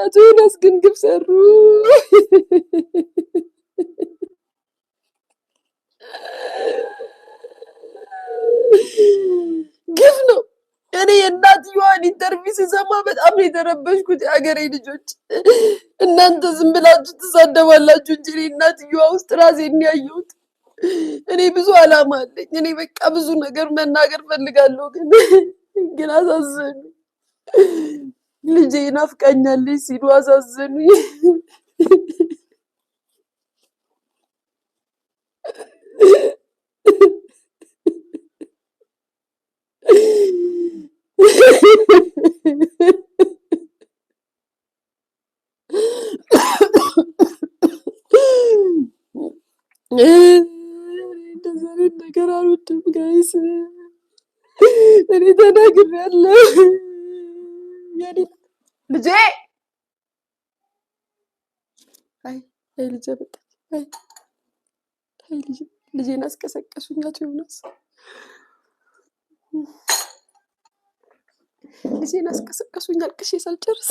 አቶ ዮናስ ግን ግብ ሰሩ። ግፍ ነው። እኔ የእናትየዋን ኢንተርቪው ስሰማ በጣም ነው የተረበሽኩት። የሀገሬ ልጆች እናንተ ዝም ብላችሁ ትሳደባላችሁ እንጂ እኔ እናትየዋ ውስጥ ራሴን ያየሁት። እኔ ብዙ አላማ አለኝ። እኔ በቃ ብዙ ነገር መናገር ፈልጋለሁ፣ ግን አሳዘኑ። ልጄ ናፍቃኛለች ሲሉ አሳዘኑኝ። እንደዛ አይነት ነገር አልወድም ጋይስ። እኔ ተናግሬያለሁ። ልጄ አይ ልጄ በቃ ልጄን አስቀሰቀሱኝ አቶ ዮናስ። ልጄን አስቀሰቀሱኝ አልቅሼ ሳልጨርስ።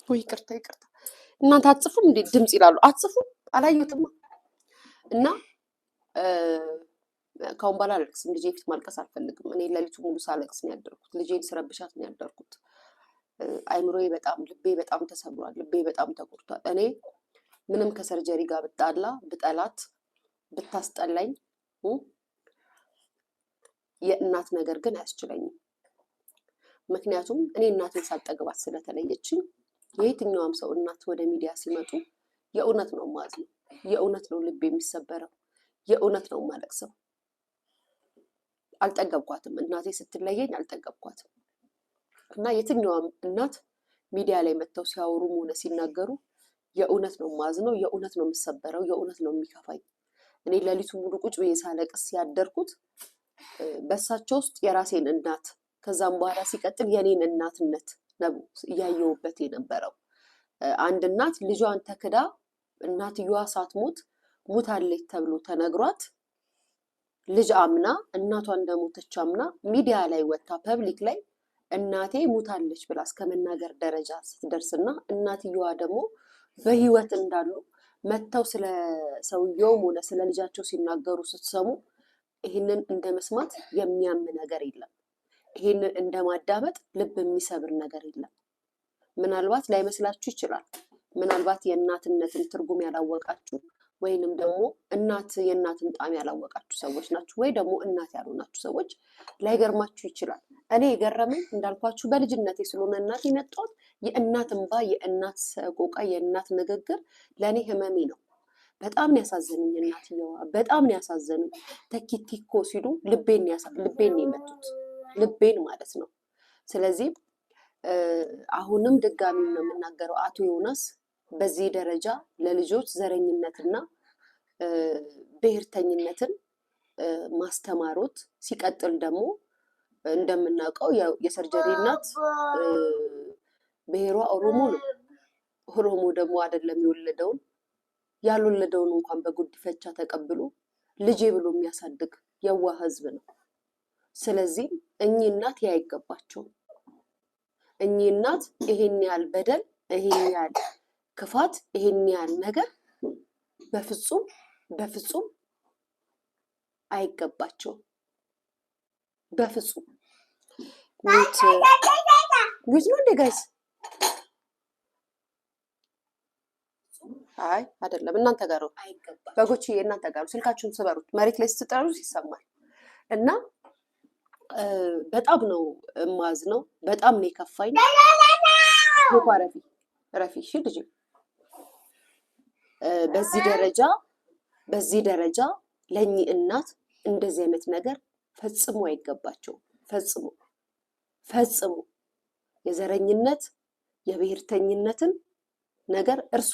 ወይ ይቅርታ እናንተ አትጽፉም እንዴ? ድምጽ ይላሉ አትጽፉም? አላየሁትማ። እና ካሁን በኋላ አለቅስም። ልጄ ፊት ማልቀስ አልፈልግም። እኔ ሌሊቱ ሙሉ ሳለቅስ ነው ያደርኩት። ልጄን ስረብሻት ነው ያደርኩት። አይምሮዬ በጣም ልቤ በጣም ተሰብሯል። ልቤ በጣም ተጎድቷል። እኔ ምንም ከሰርጀሪ ጋር ብጣላ ብጠላት ብታስጠላኝ የእናት ነገር ግን አያስችለኝም። ምክንያቱም እኔ እናቴን ሳልጠግባት ስለተለየችኝ የየትኛውም ሰው እናት ወደ ሚዲያ ሲመጡ የእውነት ነው ማዝነው፣ የእውነት ነው ልብ የሚሰበረው፣ የእውነት ነው ማለቅሰው። አልጠገብኳትም። እናቴ ስትለየኝ አልጠገብኳትም። እና የትኛውም እናት ሚዲያ ላይ መጥተው ሲያወሩም ሆነ ሲናገሩ የእውነት ነው ማዝነው፣ የእውነት ነው የምሰበረው፣ የእውነት ነው የሚከፋኝ። እኔ ሌሊቱ ሙሉ ቁጭ ብዬ ሳለቅስ ያደርኩት በሳቸው ውስጥ የራሴን እናት ከዛም በኋላ ሲቀጥል የኔን እናትነት ነው እያየሁበት የነበረው። አንድ እናት ልጇን ተክዳ እናትየዋ ሳትሞት ሞታለች ተብሎ ተነግሯት ልጅ አምና እናቷ እንደሞተች አምና ሚዲያ ላይ ወጣ ፐብሊክ ላይ እናቴ ሙታለች ብላ እስከ መናገር ደረጃ ስትደርስና እናትየዋ ደግሞ በህይወት እንዳሉ መጥተው ስለ ሰውየውም ሆነ ስለ ልጃቸው ሲናገሩ ስትሰሙ ይህንን እንደ መስማት የሚያም ነገር የለም። ይህንን እንደ ማዳመጥ ልብ የሚሰብር ነገር የለም። ምናልባት ላይመስላችሁ ይችላል። ምናልባት የእናትነትን ትርጉም ያላወቃችሁ ወይንም ደግሞ እናት የእናትን ጣዕም ያላወቃችሁ ሰዎች ናችሁ፣ ወይ ደግሞ እናት ያልሆናችሁ ሰዎች ላይገርማችሁ ይችላል። እኔ የገረመኝ እንዳልኳችሁ በልጅነቴ ስለሆነ እናት የመጣሁት የእናት እንባ፣ የእናት ሰቆቃ፣ የእናት ንግግር ለእኔ ህመሜ ነው። በጣም ነው ያሳዘኑኝ እናትየዋ፣ በጣም ነው ያሳዘኑኝ። ተኪቲኮ ሲሉ ልቤን ነው የመቱት፣ ልቤን ማለት ነው። ስለዚህ አሁንም ድጋሚ ነው የምናገረው፣ አቶ ዮናስ በዚህ ደረጃ ለልጆች ዘረኝነትና ብሔርተኝነትን ማስተማሮት፣ ሲቀጥል ደግሞ እንደምናውቀው የሰርጀሪ እናት ብሔሯ ኦሮሞ ነው። ኦሮሞ ደግሞ አይደለም የወለደውን ያልወለደውን እንኳን በጉዲፈቻ ተቀብሎ ልጄ ብሎ የሚያሳድግ የዋህ ህዝብ ነው። ስለዚህ እኚህ እናት አይገባቸውም። እኚህ እናት ይሄን ያህል በደል፣ ይሄን ያህል ክፋት፣ ይሄን ያህል ነገር በፍጹም በፍጹም አይገባቸውም። በፍጹም ሚት ነው እንደ ጋይስ አይ አይደለም፣ እናንተ ጋር ነው በጎች፣ እናንተ ጋር ስልካችሁን ስበሩት፣ መሬት ላይ ስትጠሩት ይሰማል። እና በጣም ነው ማዝ ነው፣ በጣም ነው የከፋኝ። ረፊ እሺ ልጅ በዚህ ደረጃ ለእኚህ እናት እንደዚህ አይነት ነገር ፈጽሞ አይገባቸውም። ፈጽሞ የዘረኝነት የብሔርተኝነትን ነገር እርሶ